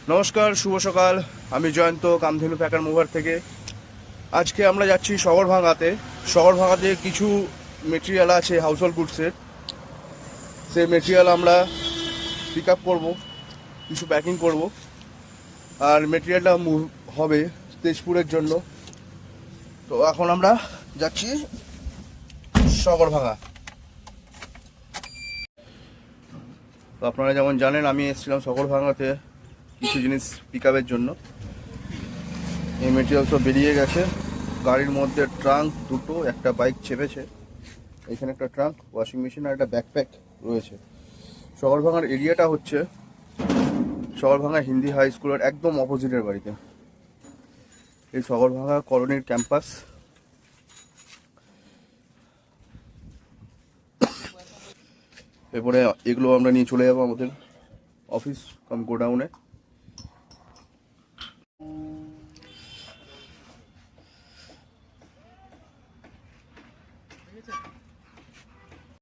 নমস্কার, শুভ সকাল। আমি জয়ন্ত কামধেনু প্যাকার মুভার থেকে। আজকে আমরা যাচ্ছি শগড়ভাঙাতে। শগড়ভাঙাতে কিছু মেটেরিয়াল আছে হাউসহোল্ড গুডসের, সেই মেটেরিয়াল আমরা পিক আপ করবো, কিছু প্যাকিং করব। আর মেটেরিয়ালটা মুভ হবে তেজপুরের জন্য। তো এখন আমরা যাচ্ছি শগড়ভাঙা। তো আপনারা যেমন জানেন, আমি এসেছিলাম শগড়ভাঙাতে কিছু জিনিস পিক আপের জন্য। এই মেটেরিয়াল সব বেরিয়ে গেছে। গাড়ির মধ্যে ট্রাঙ্ক দুটো, একটা বাইক চেপেছে, এখানে একটা ট্রাঙ্ক, ওয়াশিং মেশিন আর একটা ব্যাকপ্যাক রয়েছে। শগড়ভাঙার এরিয়াটা হচ্ছে শগড়ভাঙা হিন্দি হাই স্কুলের একদম অপোজিটের বাড়িতে। এই শগড়ভাঙা কলোনির ক্যাম্পাস। এরপরে এগুলো আমরা নিয়ে চলে যাবো আমাদের অফিস কাম গোডাউনে।